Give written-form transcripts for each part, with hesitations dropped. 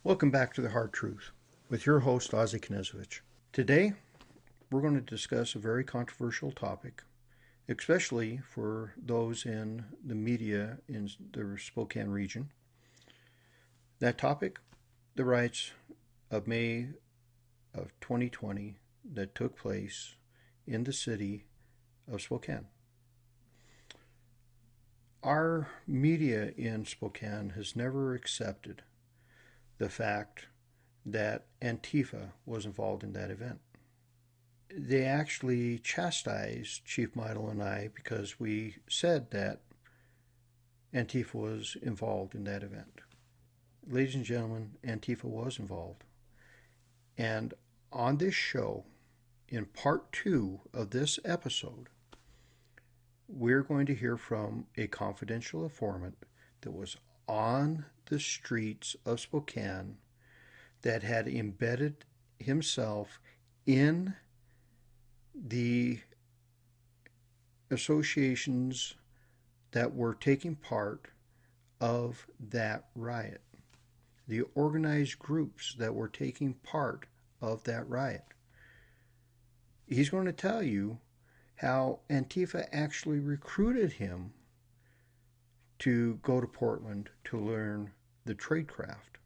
Welcome back to The Hard Truth with your host, Ozzie Knezovich. Today, we're going to discuss a very controversial topic, especially for those in the media in the Spokane region. That topic, the riots of May of 2020 that took place in the city of Spokane. Our media in Spokane has never accepted the fact that Antifa was involved in that event. They actually chastised Chief Meidel and I because we said that Antifa was involved in that event. Ladies and gentlemen, Antifa was involved. And on this show, in part 2 of this episode, we're going to hear from a confidential informant that was on the streets of Spokane that had embedded himself in the associations that were taking part of that riot, the organized groups that were taking part of that riot. He's going to tell you how Antifa actually recruited him to go to Portland to learn the tradecraft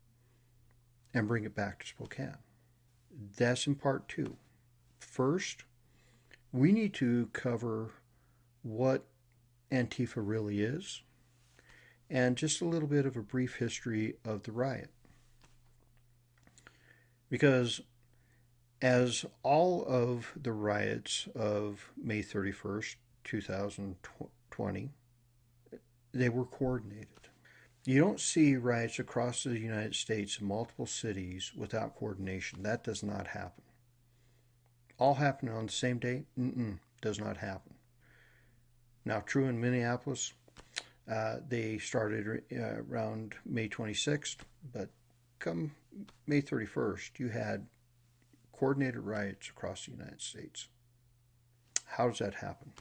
and bring it back to Spokane. That's in part 2. First, we need to cover what Antifa really is and just a little bit of a brief history of the riot. Because as all of the riots of May 31st, 2020, they were coordinated. You don't see riots across the United States in multiple cities without coordination. That does not happen. All happening on the same day? Does not happen. Now, true in Minneapolis, they started around May 26th, but come May 31st, you had coordinated riots across the United States. How does that happen?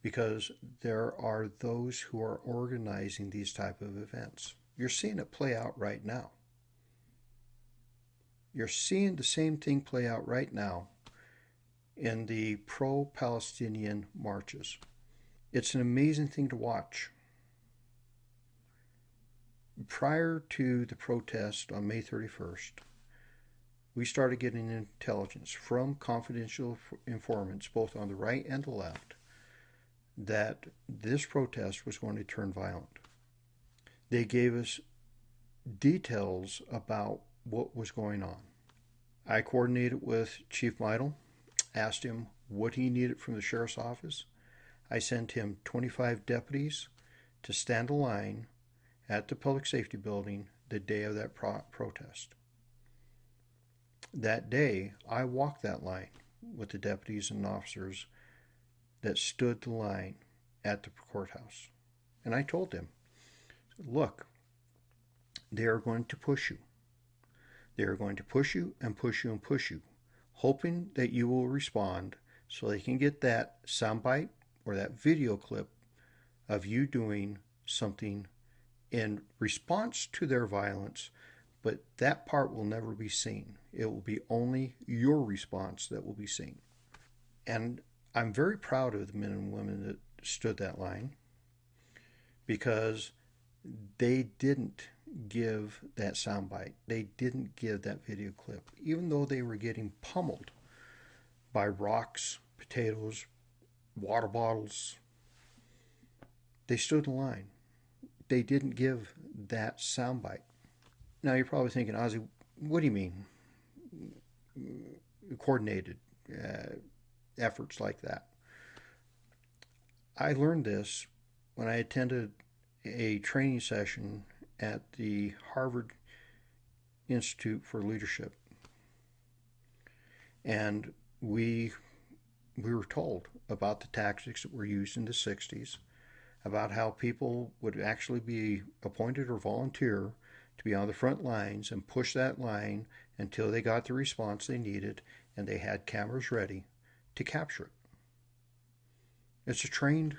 Because there are those who are organizing these type of events. You're seeing it play out right now. You're seeing the same thing play out right now in the pro-Palestinian marches. It's an amazing thing to watch. Prior to the protest on May 31st, we started getting intelligence from confidential informants, both on the right and the left, that this protest was going to turn violent. They gave us details about what was going on. I coordinated with Chief Meidel, asked him what he needed from the sheriff's office. I sent him 25 deputies to stand a line at the public safety building the day of that protest. That day, I walked that line with the deputies and officers that stood the line at the courthouse. And I told them, look, they are going to push you. They are going to push you and push you and push you, hoping that you will respond so they can get that soundbite or that video clip of you doing something in response to their violence, but that part will never be seen. It will be only your response that will be seen. And I'm very proud of the men and women that stood that line because they didn't give that soundbite. They didn't give that video clip, even though they were getting pummeled by rocks, potatoes, water bottles. They stood in line. They didn't give that soundbite. Now you're probably thinking, Ozzie, what do you mean? Coordinated efforts like that. I learned this when I attended a training session at the Harvard Institute for Leadership. And we were told about the tactics that were used in the 60s, about how people would actually be appointed or volunteer to be on the front lines and push that line until they got the response they needed and they had cameras ready to capture it. It's a trained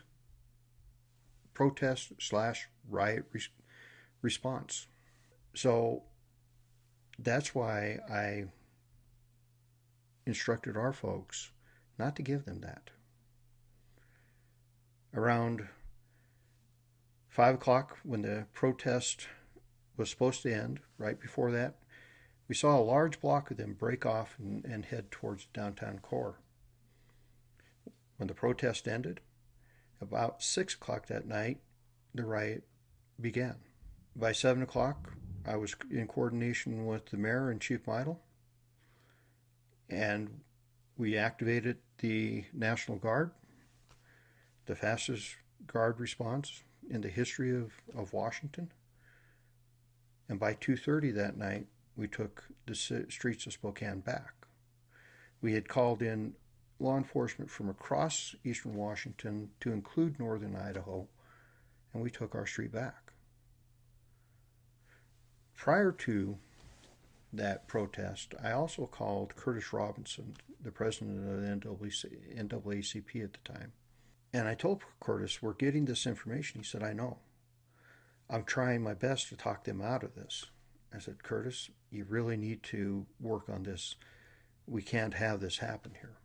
protest / riot response. So that's why I instructed our folks not to give them that. Around 5 o'clock, when the protest was supposed to end, right before that, we saw a large block of them break off and head towards the downtown core. When the protest ended, about 6 o'clock that night, the riot began. By 7 o'clock, I was in coordination with the mayor and Chief Meidel, and we activated the National Guard, the fastest guard response in the history of Washington. And by 2:30 that night, we took the streets of Spokane back. We had called in law enforcement from across eastern Washington to include northern Idaho, and we took our street back. Prior to that protest, I also called Curtis Robinson, the president of the NAACP at the time. And I told Curtis, we're getting this information. He said, I know. I'm trying my best to talk them out of this. I said, Curtis, you really need to work on this. We can't have this happen here.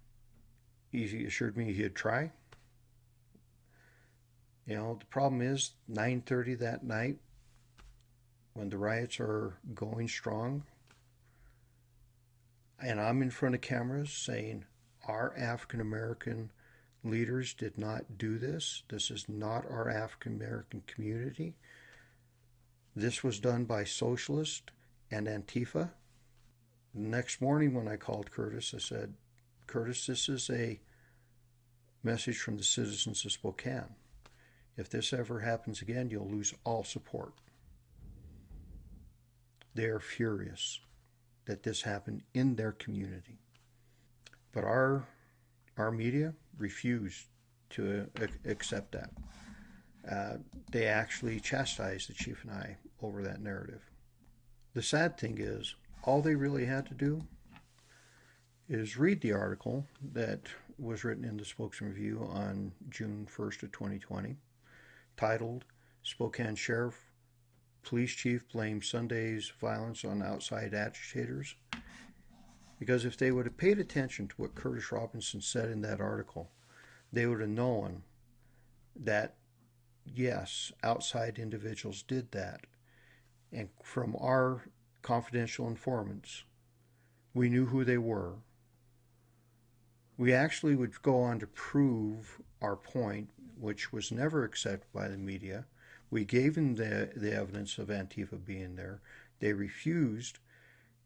He assured me he'd try. The problem is 9:30 that night, when the riots are going strong, and I'm in front of cameras saying our African American leaders did not do this. This is not our African American community. This was done by socialists and Antifa. The next morning when I called Curtis, I said, Curtis, this is a message from the citizens of Spokane. If this ever happens again, you'll lose all support. They are furious that this happened in their community. But our media refused to accept that. They actually chastised the chief and I over that narrative. The sad thing is, all they really had to do is read the article that was written in the Spokesman Review on June 1st of 2020, titled Spokane Sheriff Police Chief Blames Sunday's Violence on Outside Agitators. Because if they would have paid attention to what Curtis Robinson said in that article, they would have known that, yes, outside individuals did that. And from our confidential informants, we knew who they were. We actually would go on to prove our point, which was never accepted by the media. We gave them the evidence of Antifa being there. They refused,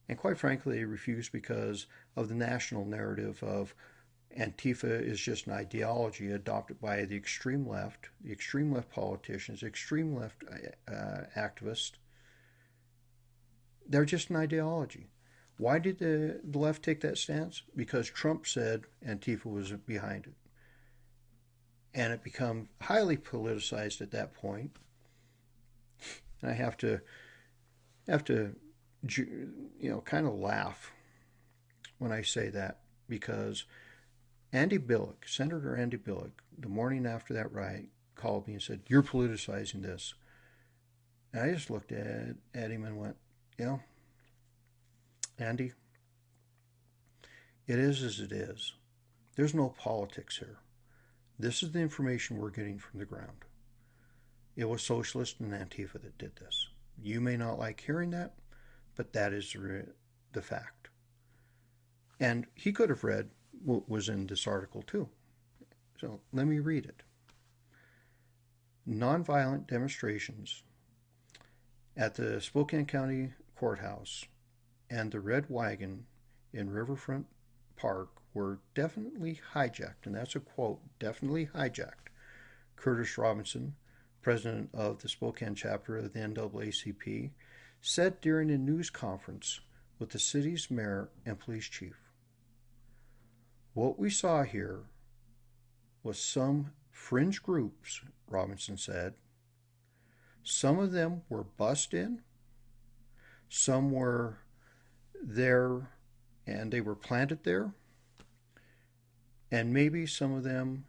and quite frankly, they refused because of the national narrative of Antifa is just an ideology adopted by the extreme left politicians, extreme left activists. They're just an ideology. Why did the left take that stance? Because Trump said Antifa was behind it. And it became highly politicized at that point. And I have to kind of laugh when I say that, because Senator Andy Billick, the morning after that riot, called me and said, "You're politicizing this." And I just looked at him and went, Andy, it is as it is. There's no politics here. This is the information we're getting from the ground. It was socialists and Antifa that did this. You may not like hearing that, but that is the fact. And he could have read what was in this article too. So let me read it. Nonviolent demonstrations at the Spokane County Courthouse and the Red Wagon in Riverfront Park were definitely hijacked, and that's a quote, definitely hijacked. Curtis Robinson, president of the Spokane chapter of the NAACP, said during a news conference with the city's mayor and police chief. What we saw here was some fringe groups, Robinson said. Some of them were bussed in, some were there and they were planted there, and maybe some of them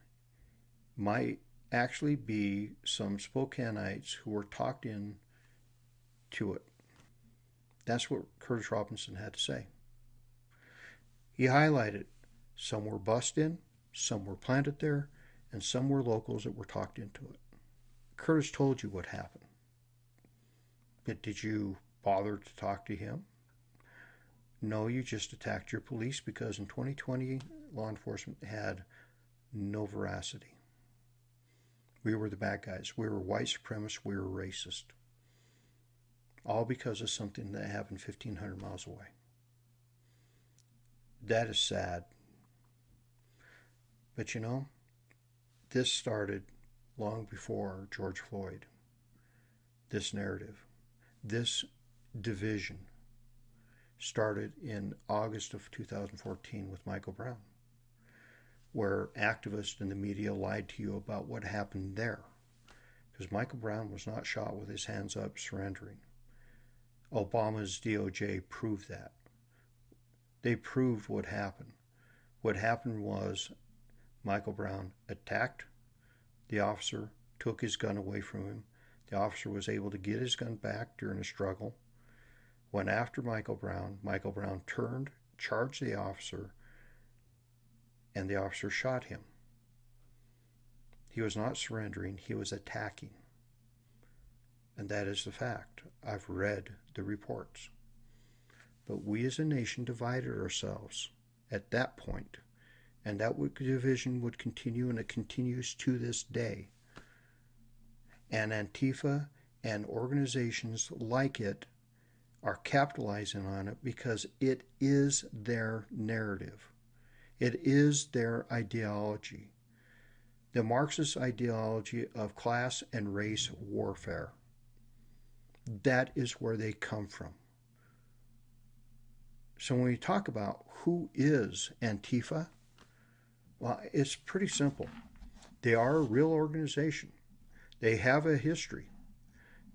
might actually be some Spokaneites who were talked in to it. That's what Curtis Robinson had to say. He highlighted some were bussed in, some were planted there, and some were locals that were talked into it. Curtis told you what happened. But did you bother to talk to him? No, you just attacked your police because in 2020, law enforcement had no veracity. We were the bad guys. We were white supremacists. We were racist. All because of something that happened 1,500 miles away. That is sad. But you know, this started long before George Floyd. This narrative, this division started in August of 2014 with Michael Brown, where activists and the media lied to you about what happened there. Because Michael Brown was not shot with his hands up surrendering. Obama's DOJ proved that. They proved what happened. What happened was Michael Brown attacked the officer, took his gun away from him. The officer was able to get his gun back during a struggle. Went after Michael Brown. Michael Brown turned, charged the officer, and the officer shot him. He was not surrendering, he was attacking. And that is the fact. I've read the reports. But we as a nation divided ourselves at that point, and that division would continue, and it continues to this day. And Antifa and organizations like it are capitalizing on it because it is their narrative. It is their ideology. The Marxist ideology of class and race warfare. That is where they come from. So when we talk about who is Antifa, well, it's pretty simple. They are a real organization. They have a history.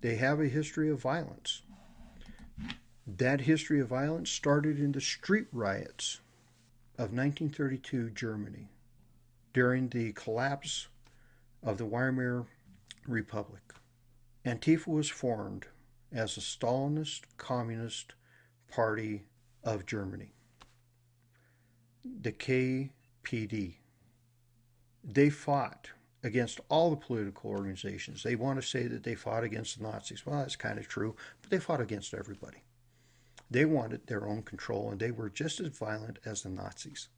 They have a history of violence. That history of violence started in the street riots of 1932 Germany during the collapse of the Weimar Republic. Antifa was formed as a Stalinist communist party of Germany, the KPD. They fought against all the political organizations. They want to say that they fought against the Nazis. Well, that's kind of true, but they fought against everybody. They wanted their own control, and they were just as violent as the Nazis.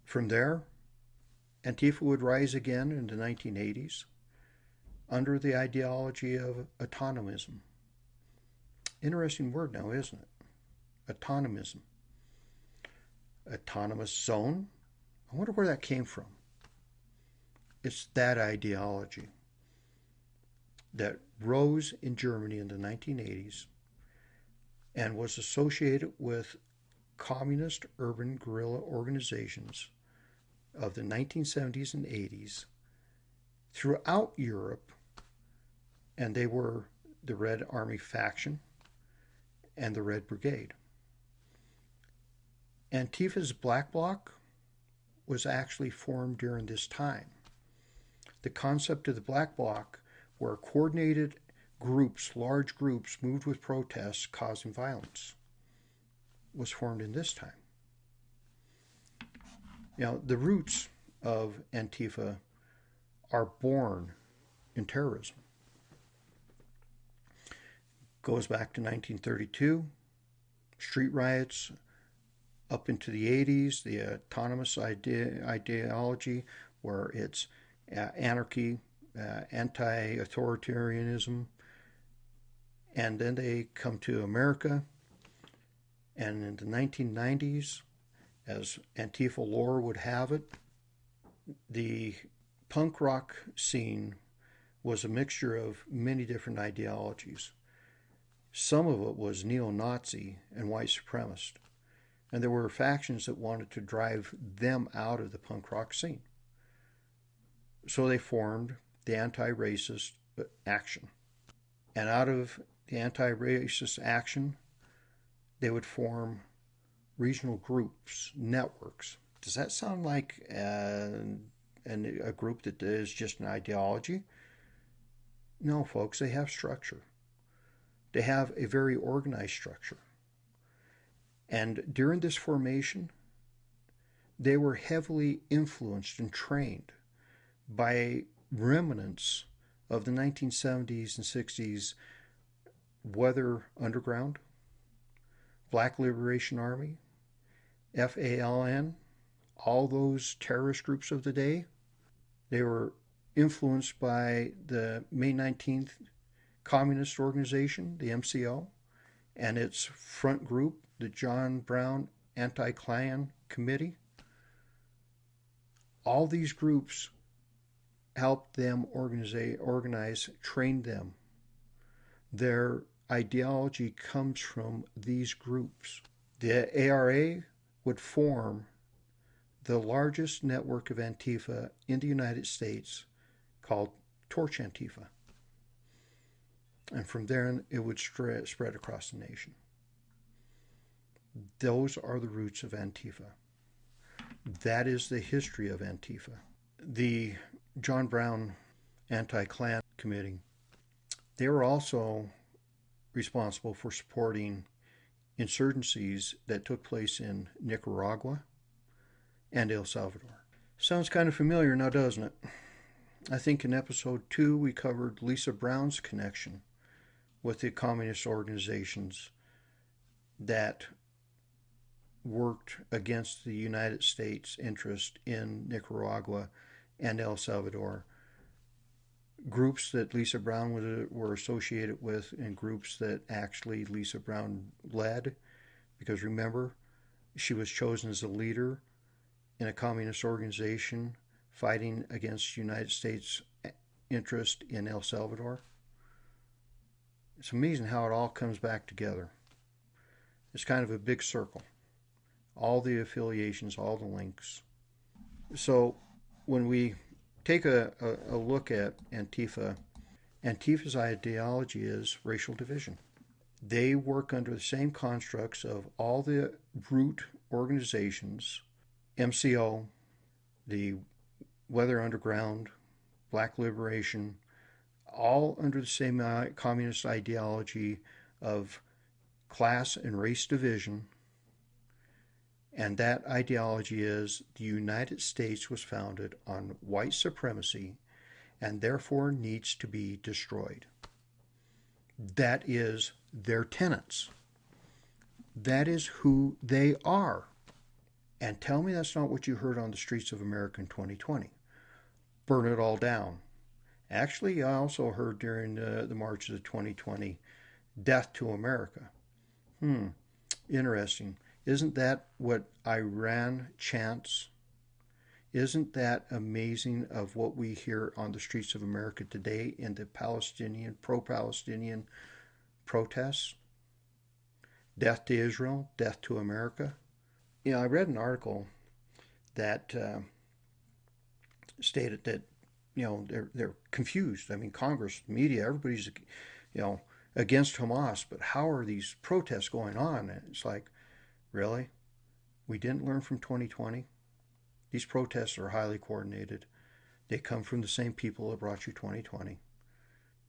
From there, Antifa would rise again in the 1980s under the ideology of autonomism. Interesting word now, isn't it? Autonomism. Autonomous zone. I wonder where that came from. It's that ideology that rose in Germany in the 1980s and was associated with communist urban guerrilla organizations of the 1970s and 80s throughout Europe, and they were the Red Army faction and the Red Brigade. Antifa's Black Bloc was actually formed during this time. The concept of the Black Bloc were coordinated groups, large groups, moved with protests causing violence, was formed in this time. Now, the roots of Antifa are born in terrorism. Goes back to 1932, street riots up into the 80s, the autonomous ideology where it's anarchy, anti-authoritarianism, and then they come to America, and in the 1990s, as Antifa lore would have it, the punk rock scene was a mixture of many different ideologies. Some of it was neo-Nazi and white supremacist, and there were factions that wanted to drive them out of the punk rock scene. So they formed the anti-racist action. And out of the anti-racist action, they would form regional groups, networks. Does that sound like a group that is just an ideology? No, folks, they have structure. They have a very organized structure. And during this formation, they were heavily influenced and trained by remnants of the 1970s and 60s Weather Underground, Black Liberation Army, FALN, all those terrorist groups of the day. They were influenced by the May 19th Communist Organization, the MCO, and its front group, the John Brown Anti-Klan Committee. All these groups helped them organize, train them. Their ideology comes from these groups. The ARA would form the largest network of Antifa in the United States called Torch Antifa. And from there, it would spread across the nation. Those are the roots of Antifa. That is the history of Antifa. The John Brown Anti-Klan Committee, they were also responsible for supporting insurgencies that took place in Nicaragua and El Salvador. Sounds kind of familiar now, doesn't it? I think in episode 2 we covered Lisa Brown's connection with the communist organizations that worked against the United States' interest in Nicaragua and El Salvador. Groups that Lisa Brown were associated with and groups that actually Lisa Brown led, because remember, she was chosen as a leader in a communist organization fighting against United States interest in El Salvador. It's amazing how it all comes back together. It's kind of a big circle. All the affiliations, all the links. So when we take a look at Antifa, Antifa's ideology is racial division. They work under the same constructs of all the root organizations, MCO, the Weather Underground, Black Liberation, all under the same communist ideology of class and race division. And that ideology is the United States was founded on white supremacy and therefore needs to be destroyed. That is their tenets. That is who they are. And tell me that's not what you heard on the streets of America in 2020. Burn it all down. Actually, I also heard during the marches of 2020, death to America. Interesting. Isn't that what Iran chants? Isn't that amazing of what we hear on the streets of America today in the Palestinian, pro-Palestinian protests? Death to Israel, death to America. You know, I read an article that stated that, you know, they're confused. I mean, Congress, media, everybody's, you know, against Hamas, but how are these protests going on? And it's like, really? We didn't learn from 2020? These protests are highly coordinated. They come from the same people that brought you 2020.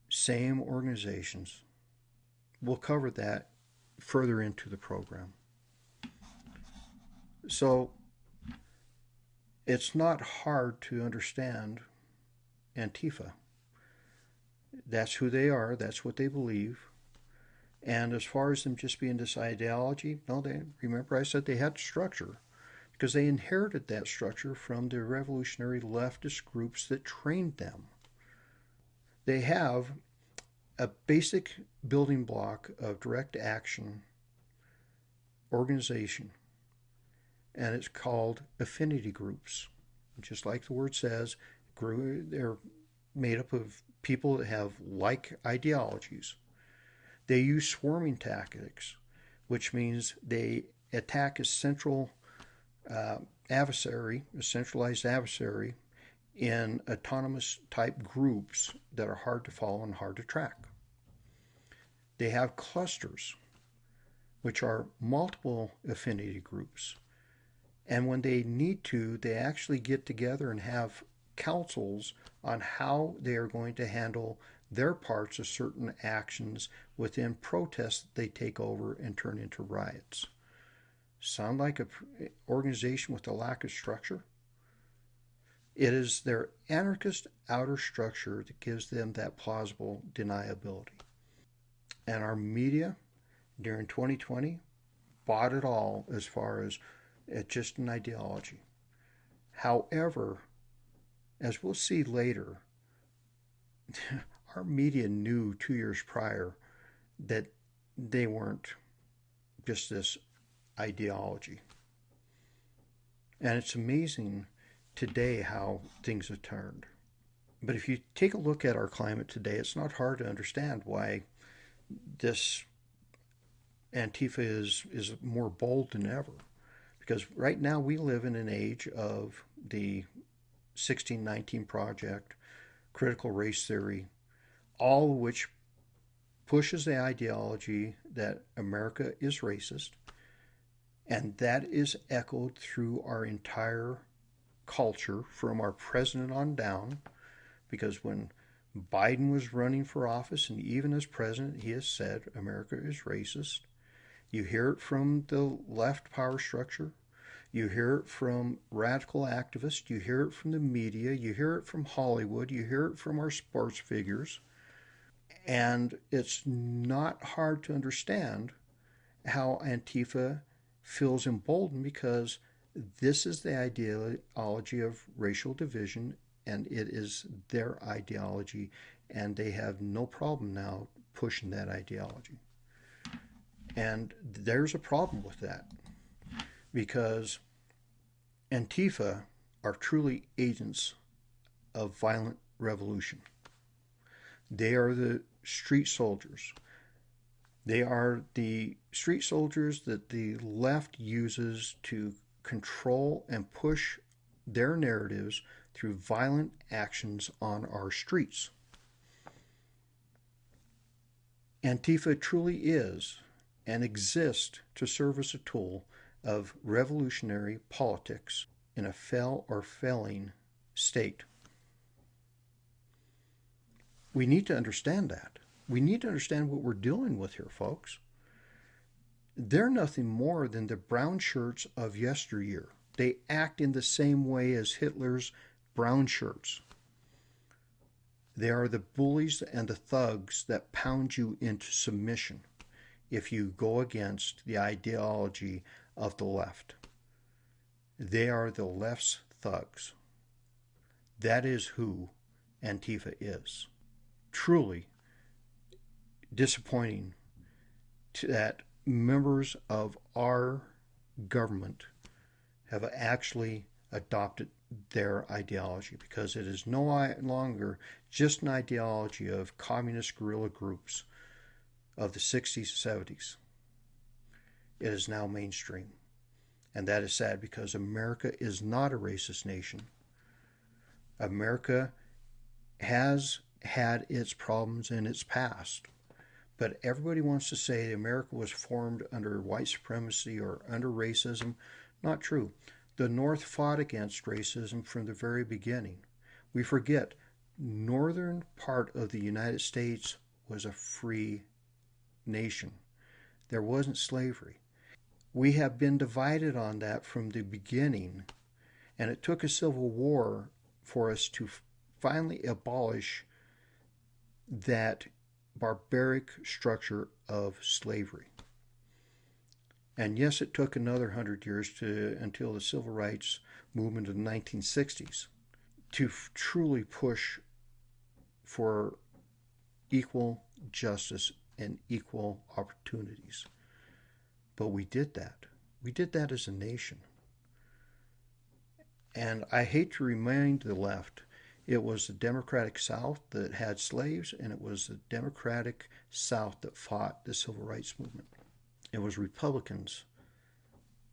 Same organizations. We'll cover that further into the program. So it's not hard to understand Antifa. That's who they are. That's what they believe. And as far as them just being this ideology, no, remember I said they had structure because they inherited that structure from the revolutionary leftist groups that trained them. They have a basic building block of direct action organization, and it's called affinity groups. Just like the word says, they're made up of people that have like ideologies. They use swarming tactics, which means they attack a central adversary, a centralized adversary, in autonomous type groups that are hard to follow and hard to track. They have clusters, which are multiple affinity groups. And when they need to, they actually get together and have councils on how they are going to handle their parts of certain actions within protests that they take over and turn into riots. Sound like an organization with a lack of structure? It is their anarchist outer structure that gives them that plausible deniability. And our media during 2020 bought it all as far as it's just an ideology. However, as we'll see later, our media knew 2 years prior that they weren't just this ideology. And it's amazing today how things have turned. But if you take a look at our climate today, it's not hard to understand why this Antifa is more bold than ever. Because right now we live in an age of the 1619 Project, critical race theory, all of which pushes the ideology that America is racist, and that is echoed through our entire culture from our president on down, because when Biden was running for office and even as president, he has said America is racist. You hear it from the left power structure. You hear it from radical activists. You hear it from the media. You hear it from Hollywood. You hear it from our sports figures. And it's not hard to understand how Antifa feels emboldened, because this is the ideology of racial division, and it is their ideology, and they have no problem now pushing that ideology. And there's a problem with that, because Antifa are truly agents of violent revolution. They are the street soldiers. They are the street soldiers that the left uses to control and push their narratives through violent actions on our streets. Antifa truly is and exists to serve as a tool of revolutionary politics in a fell or failing state. We need to understand that. We need to understand what we're dealing with here, folks. They're nothing more than the brown shirts of yesteryear. They act in the same way as Hitler's brown shirts. They are the bullies and the thugs that pound you into submission if you go against the ideology of the left. They are the left's thugs. That is who Antifa is. Truly disappointing that members of our government have actually adopted their ideology, because it is no longer just an ideology of communist guerrilla groups of the 60s, 70s. It is now mainstream. And that is sad, because America is not a racist nation. America has had its problems in its past. But everybody wants to say America was formed under white supremacy or under racism. Not true. The North fought against racism from the very beginning. We forget, northern part of the United States was a free nation. There wasn't slavery. We have been divided on that from the beginning, and it took a civil war for us to finally abolish that barbaric structure of slavery. And yes, it took another 100 years until the civil rights movement of the 1960s to truly push for equal justice and equal opportunities. But we did that. We did that as a nation. And I hate to remind the left, it was the Democratic South that had slaves, and it was the Democratic South that fought the Civil Rights Movement. It was Republicans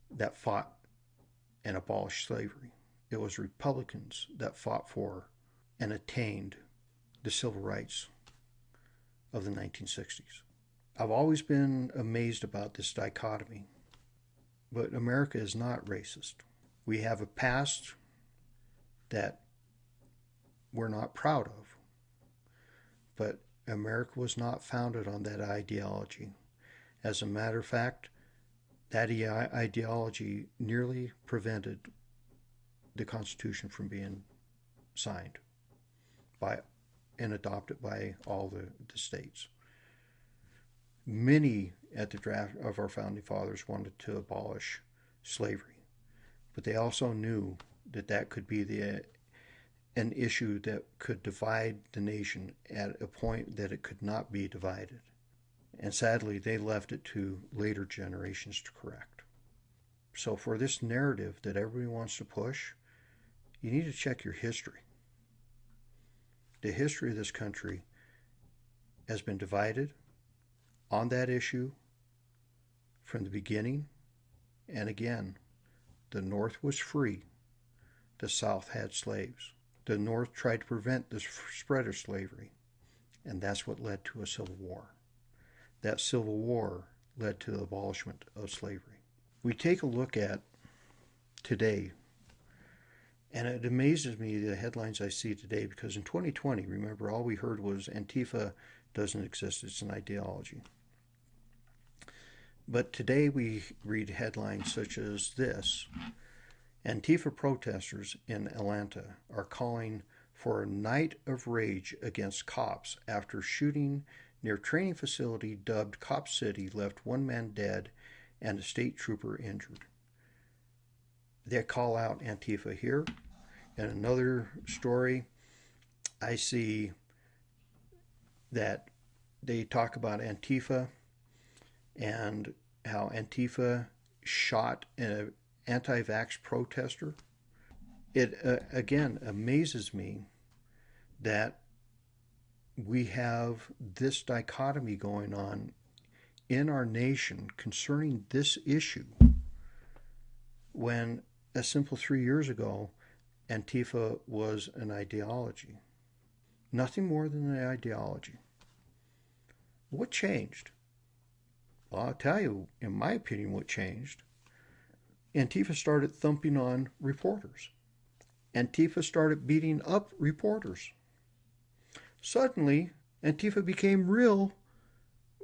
that fought and abolished slavery. It was Republicans that fought for and attained the civil rights of the 1960s. I've always been amazed about this dichotomy, but America is not racist. We have a past that we're not proud of, but America was not founded on that ideology. As a matter of fact, that ideology nearly prevented the Constitution from being signed by and adopted by all the states. Many at the draft of our founding fathers wanted to abolish slavery, but they also knew that that could be an issue that could divide the nation at a point that it could not be divided. And sadly, they left it to later generations to correct. So for this narrative that everybody wants to push, you need to check your history. The history of this country has been divided on that issue from the beginning. And again, the North was free. The South had slaves. The North tried to prevent the spread of slavery. And that's what led to a civil war. That civil war led to the abolishment of slavery. We take a look at today, and it amazes me the headlines I see today, because in 2020, remember, all we heard was Antifa doesn't exist, it's an ideology. But today we read headlines such as this: Antifa protesters in Atlanta are calling for a night of rage against cops after shooting near training facility dubbed Cop City left one man dead and a state trooper injured. They call out Antifa here. In another story, I see that they talk about Antifa and how Antifa shot an anti-vax protester. It again amazes me that we have this dichotomy going on in our nation concerning this issue, when a simple 3 years ago, Antifa was an ideology. Nothing more than an ideology. What changed? Well, I'll tell you, in my opinion, what changed. Antifa started thumping on reporters. Antifa started beating up reporters. Suddenly, Antifa became real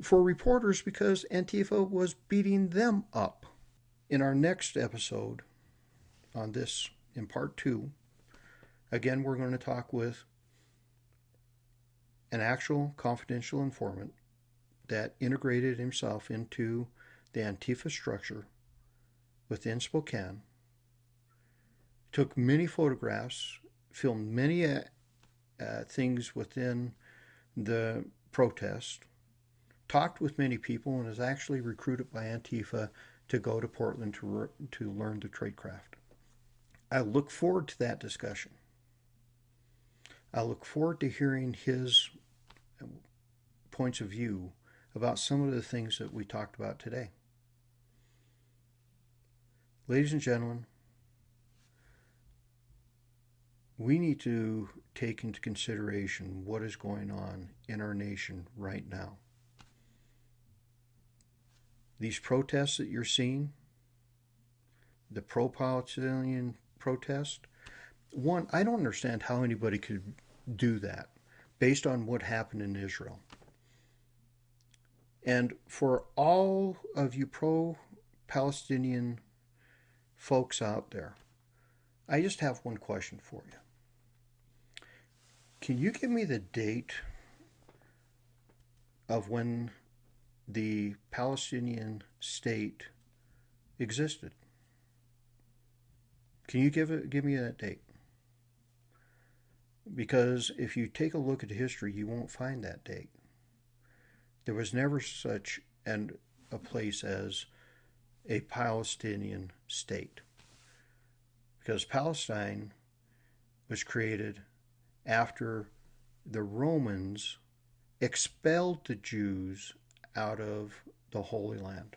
for reporters because Antifa was beating them up. In our next episode on this, in part 2, again, we're going to talk with an actual confidential informant that integrated himself into the Antifa structure within Spokane, took many photographs, filmed many things within the protest, talked with many people, and is actually recruited by Antifa to go to Portland to learn the tradecraft. I look forward to that discussion. I look forward to hearing his points of view about some of the things that we talked about today. Ladies and gentlemen, we need to take into consideration what is going on in our nation right now. These protests that you're seeing, the pro-Palestinian protest, one, I don't understand how anybody could do that based on what happened in Israel. And for all of you pro-Palestinian folks out there, I just have one question for you. Can you give me the date of when the Palestinian state existed? Can you give me that date? Because if you take a look at history, you won't find that date. There was never such a place as a Palestinian state, because Palestine was created after the Romans expelled the Jews out of the Holy Land.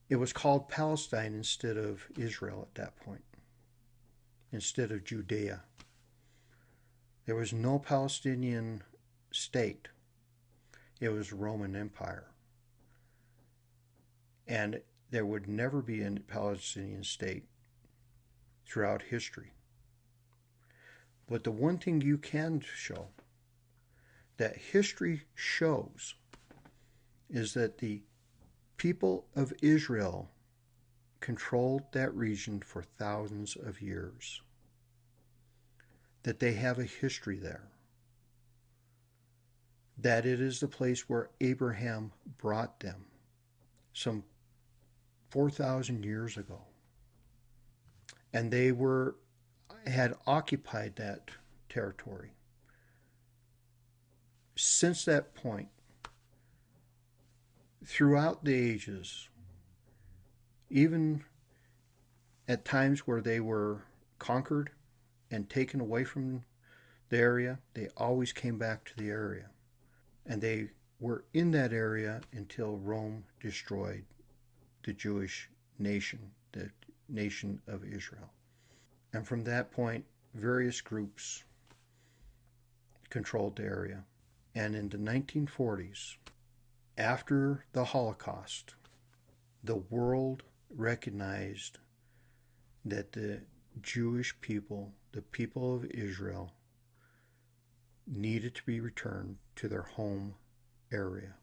It was called Palestine instead of Israel at that point, instead of Judea. There was no Palestinian state. It was Roman Empire. And there would never be a Palestinian state throughout history. But the one thing you can show that history shows is that the people of Israel controlled that region for thousands of years, that they have a history there, that it is the place where Abraham brought them some 4,000 years ago. And they had occupied that territory. Since that point, throughout the ages, even at times where they were conquered and taken away from the area, they always came back to the area. And they were in that area until Rome destroyed the Jewish nation, the nation of Israel. And from that point, various groups controlled the area. And in the 1940s, after the Holocaust, the world recognized that the Jewish people, the people of Israel, needed to be returned to their home area.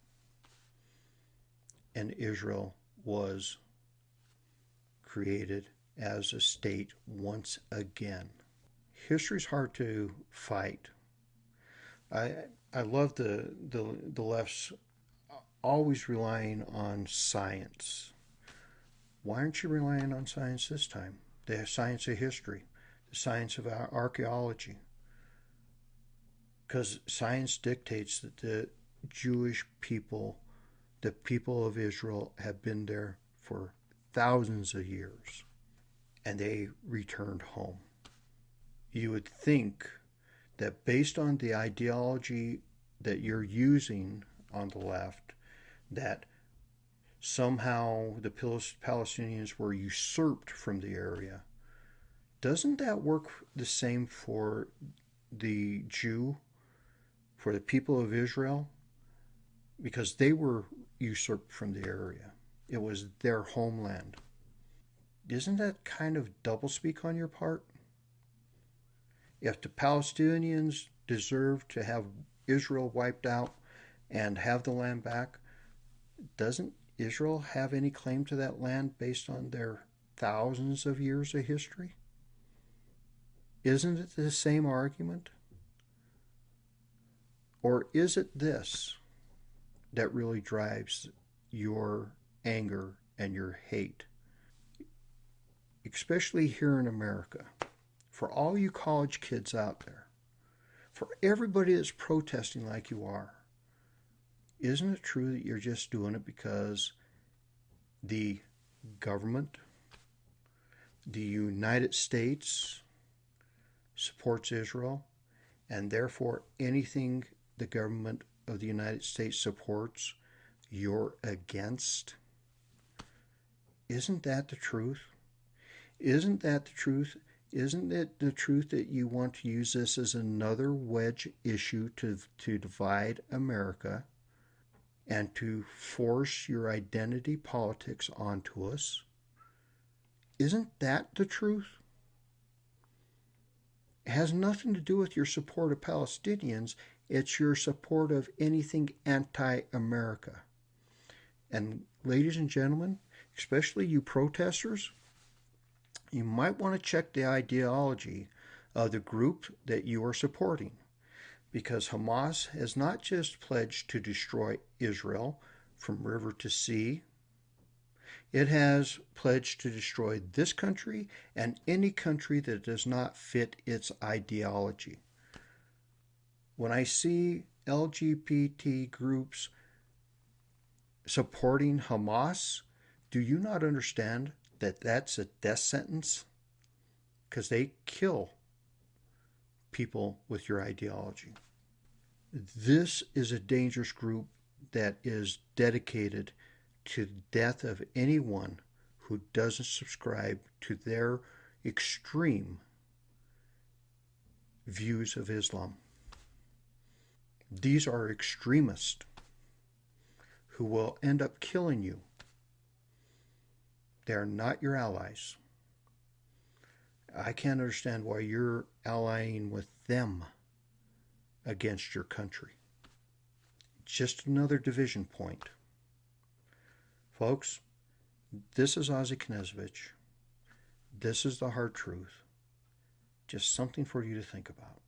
And Israel was created as a state once again. History's hard to fight. I love the left's always relying on science. Why aren't you relying on science this time? The science of history, the science of archaeology. Because science dictates that the Jewish people, the people of Israel, have been there for thousands of years, and they returned home. You would think that based on the ideology that you're using on the left, that somehow the Palestinians were usurped from the area. Doesn't that work the same for the Jew, for the people of Israel? Because they were usurped from the area. It was their homeland. Isn't that kind of doublespeak on your part? If the Palestinians deserve to have Israel wiped out and have the land back, doesn't Israel have any claim to that land based on their thousands of years of history? Isn't it the same argument? Or is it this that really drives your anger and your hate? Especially here in America. For all you college kids out there, for everybody that's protesting like you are, isn't it true that you're just doing it because the government, the United States, supports Israel, and therefore anything the government of the United States supports, you're against? Isn't that the truth? Isn't that the truth? Isn't it the truth that you want to use this as another wedge issue to divide America and to force your identity politics onto us? Isn't that the truth? It has nothing to do with your support of Palestinians. It's your support of anything anti-America. And ladies and gentlemen, especially you protesters, you might want to check the ideology of the group that you are supporting, because Hamas has not just pledged to destroy Israel from river to sea. It has pledged to destroy this country and any country that does not fit its ideology. When I see LGBT groups supporting Hamas, do you not understand that that's a death sentence? Because they kill people with your ideology. This is a dangerous group that is dedicated to the death of anyone who doesn't subscribe to their extreme views of Islam. These are extremists who will end up killing you. They are not your allies. I can't understand why you're allying with them against your country. just another division point. Folks, this is Ozzie Knezovich. This is the hard truth. Just something for you to think about.